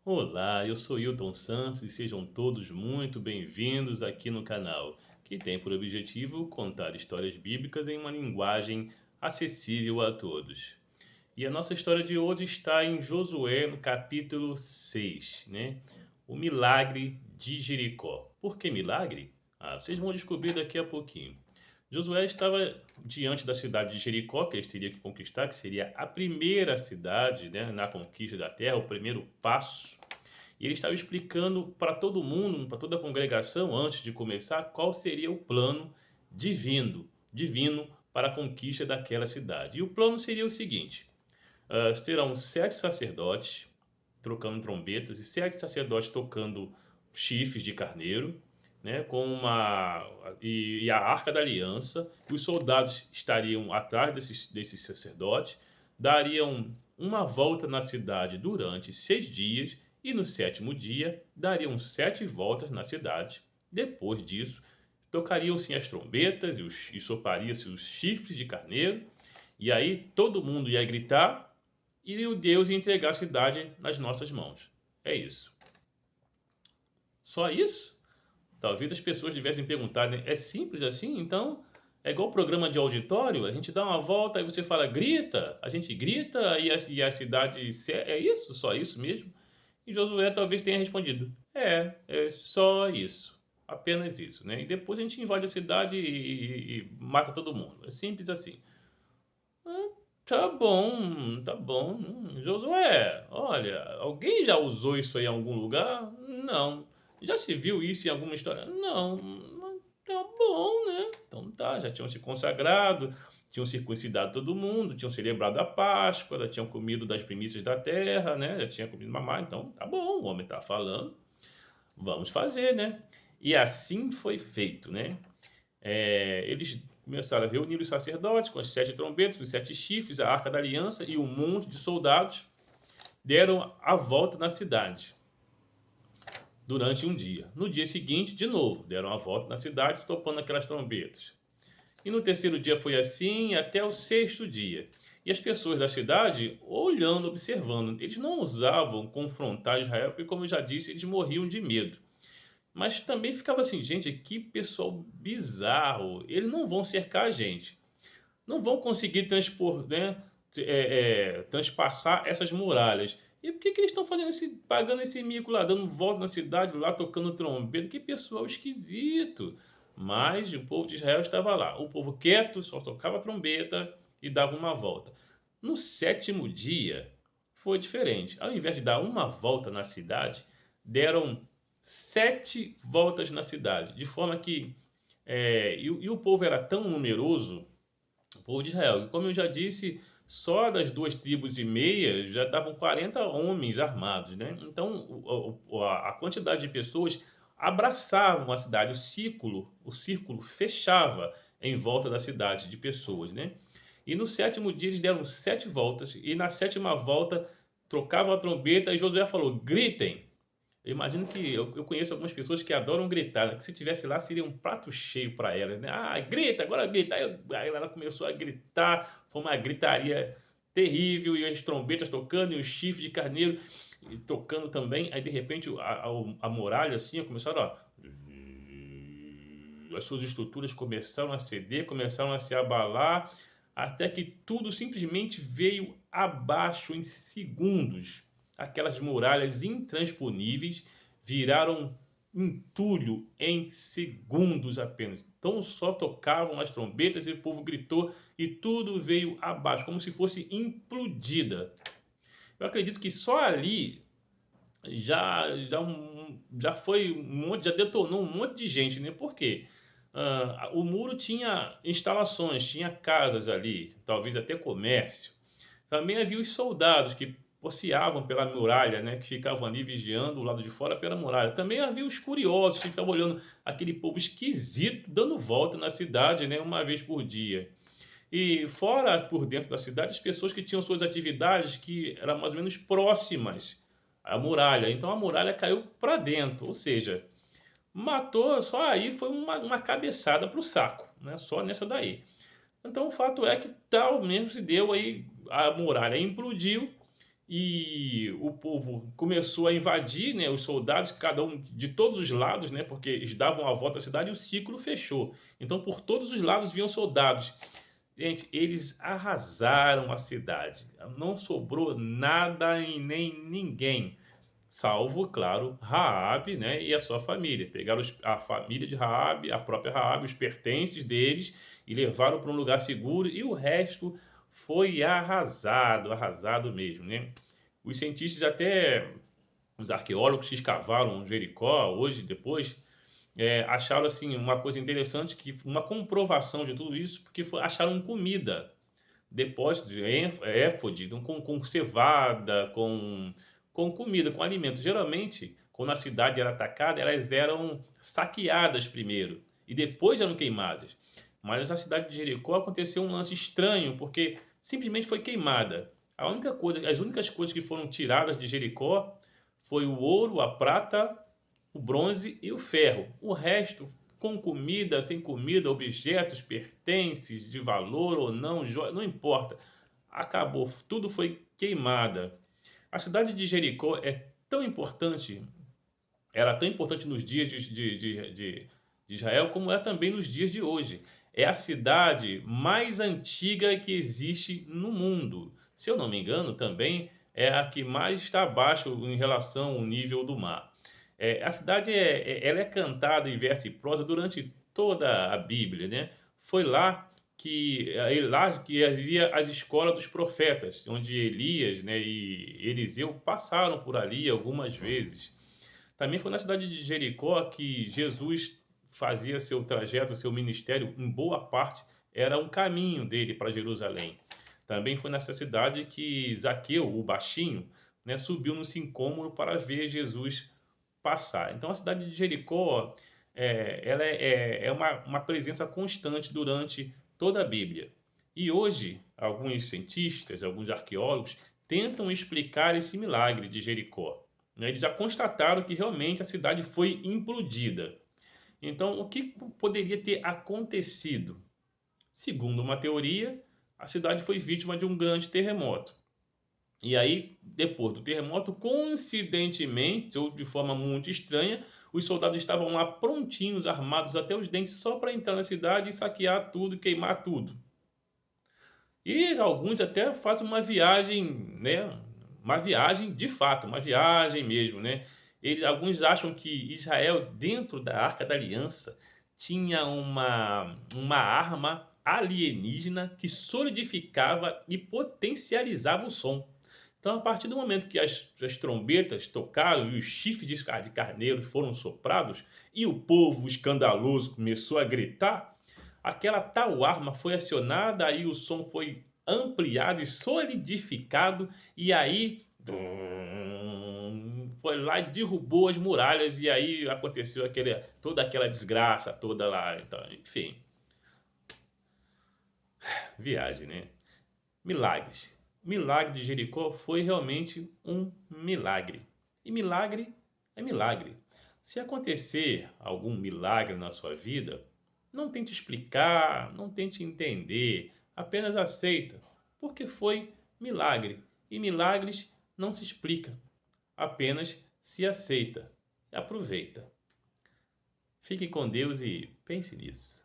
Olá, eu sou Hilton Santos e sejam todos muito bem-vindos aqui no canal, que tem por objetivo contar histórias bíblicas em uma linguagem acessível a todos. E a nossa história de hoje está em Josué, no capítulo 6, né? O milagre de Jericó. Por que milagre? Vocês vão descobrir daqui a pouquinho. Josué estava diante da cidade de Jericó, que eles teriam que conquistar, que seria a primeira cidade, né, na conquista da terra, o primeiro passo. E ele estava explicando para todo mundo, para toda a congregação, antes de começar, qual seria o plano divino para a conquista daquela cidade. E o plano seria o seguinte: serão 7 sacerdotes trocando trombetas e 7 sacerdotes tocando chifres de carneiro, né, com e a Arca da Aliança. Os soldados estariam atrás desses sacerdotes, dariam uma volta na cidade durante 6 dias e no sétimo dia dariam 7 voltas na cidade. Depois disso, tocariam-se as trombetas e soparia-se os chifres de carneiro, e aí todo mundo ia gritar e o Deus ia entregar a cidade nas nossas mãos. É isso. Só isso? Talvez as pessoas devessem perguntar, né? É simples assim? Então, é igual programa de auditório? A gente dá uma volta e você fala, grita, a gente grita e a cidade. É isso? Só isso mesmo? E Josué talvez tenha respondido: é só isso. Apenas isso, né? E depois a gente invade a cidade e mata todo mundo. É simples assim. Ah, tá bom, tá bom. Josué, olha, alguém já usou isso aí em algum lugar? Não. Já se viu isso em alguma história? Não. Tá bom, né? Então tá, já tinham se consagrado, tinham circuncidado todo mundo, tinham celebrado a Páscoa, já tinham comido das primícias da terra, né? Já tinha comido mamar, então tá bom, o homem tá falando, vamos fazer, né? E assim foi feito, né? Eles começaram a reunir os sacerdotes com as 7 trombetas, os 7 chifres, a Arca da Aliança e um monte de soldados deram a volta na cidade durante um dia. No dia seguinte, de novo, deram a volta na cidade, tocando aquelas trombetas. E no terceiro dia foi assim até o sexto dia. E as pessoas da cidade olhando, observando. Eles não ousavam confrontar Israel, porque, como eu já disse, eles morriam de medo. Mas também ficava assim, gente, que pessoal bizarro. Eles não vão cercar a gente. Não vão conseguir transpassar essas muralhas. E por que eles estão pagando esse mico lá, dando volta na cidade, lá tocando trombeta? Que pessoal esquisito. Mas o povo de Israel estava lá. O povo quieto, só tocava trombeta e dava uma volta. No sétimo dia, foi diferente. Ao invés de dar uma volta na cidade, deram 7 voltas na cidade. De forma que. E o povo era tão numeroso, o povo de Israel. E como eu já disse, só das 2 tribos e meia já davam 40 homens armados, né? Então, a quantidade de pessoas abraçavam a cidade, o círculo fechava em volta da cidade de pessoas, né? E no sétimo dia eles deram 7 voltas, e na sétima volta trocavam a trombeta e Josué falou: gritem. Eu imagino que eu conheço algumas pessoas que adoram gritar, né, que se tivesse lá seria um prato cheio para elas, né? "Ah, grita, agora grita". Aí ela começou a gritar, foi uma gritaria terrível, e as trombetas tocando, e os chifres de carneiro e tocando também. Aí, de repente, a muralha, assim, começaram a as suas estruturas começaram a ceder, começaram a se abalar, até que tudo simplesmente veio abaixo em segundos. Aquelas muralhas intransponíveis viraram entulho em segundos apenas. Então só tocavam as trombetas e o povo gritou e tudo veio abaixo, como se fosse implodida. Eu acredito que só ali já foi um monte, já detonou um monte de gente, né? Por quê? O muro tinha instalações, tinha casas ali, talvez até comércio. Também havia os soldados que passeavam pela muralha, né, que ficavam ali vigiando o lado de fora pela muralha. Também havia os curiosos que ficavam olhando aquele povo esquisito dando volta na cidade, né, uma vez por dia. E fora, por dentro da cidade, as pessoas que tinham suas atividades que eram mais ou menos próximas à muralha. Então a muralha caiu para dentro, ou seja, matou, só aí foi uma cabeçada para o saco, né? Só nessa daí. Então o fato é que tal mesmo se deu aí, a muralha implodiu e o povo começou a invadir, né, os soldados, cada um de todos os lados, né, porque eles davam a volta à cidade e o ciclo fechou. Então, por todos os lados vinham soldados. Gente, eles arrasaram a cidade. Não sobrou nada e nem ninguém. Salvo, claro, Raabe, né, e a sua família. Pegaram a família de Raabe, a própria Raabe, os pertences deles e levaram para um lugar seguro e o resto foi arrasado, arrasado mesmo, né? Os cientistas até, os arqueólogos que escavaram Jericó, hoje, depois, acharam assim uma coisa interessante, que uma comprovação de tudo isso, porque acharam comida, depósitos de éfode, então, com cevada, com comida, com alimento. Geralmente, quando a cidade era atacada, elas eram saqueadas primeiro e depois eram queimadas. Mas na cidade de Jericó aconteceu um lance estranho, porque simplesmente foi queimada. As únicas coisas que foram tiradas de Jericó foi o ouro, a prata, o bronze e o ferro. O resto, com comida, sem comida, objetos, pertences de valor ou não, não importa. Acabou, tudo foi queimada. A cidade de Jericó é tão importante, era tão importante nos dias de Israel, como é também nos dias de hoje. É a cidade mais antiga que existe no mundo. Se eu não me engano, também é a que mais está abaixo em relação ao nível do mar. A cidade ela é cantada em verso e prosa durante toda a Bíblia, né? Foi lá que havia as escolas dos profetas, onde Elias, né, e Eliseu passaram por ali algumas vezes. Também foi na cidade de Jericó que Jesus fazia seu trajeto, seu ministério, em boa parte era um caminho dele para Jerusalém. Também foi nessa cidade que Zaqueu, o baixinho, né, subiu no sicômoro para ver Jesus passar. Então a cidade de Jericó ela é uma presença constante durante toda a Bíblia. E hoje, alguns cientistas, alguns arqueólogos tentam explicar esse milagre de Jericó, né? Eles já constataram que realmente a cidade foi implodida. Então, o que poderia ter acontecido? Segundo uma teoria, a cidade foi vítima de um grande terremoto. E aí, depois do terremoto, coincidentemente, ou de forma muito estranha, os soldados estavam lá prontinhos, armados até os dentes, só para entrar na cidade e saquear tudo, queimar tudo. E alguns até fazem uma viagem, né? Uma viagem de fato, uma viagem mesmo, né? Alguns acham que Israel, dentro da Arca da Aliança, tinha uma arma alienígena que solidificava e potencializava o som. Então, a partir do momento que as trombetas tocaram e os chifres de carneiro foram soprados e o povo escandaloso começou a gritar, aquela tal arma foi acionada, aí o som foi ampliado e solidificado, e aí foi lá e derrubou as muralhas, e aí aconteceu toda aquela desgraça toda lá. Então, enfim, viagem, né? Milagres. Milagre de Jericó foi realmente um milagre. E milagre é milagre. Se acontecer algum milagre na sua vida, não tente explicar, não tente entender, apenas aceita, porque foi milagre. E milagres não se explica, apenas se aceita e aproveita. Fique com Deus e pense nisso.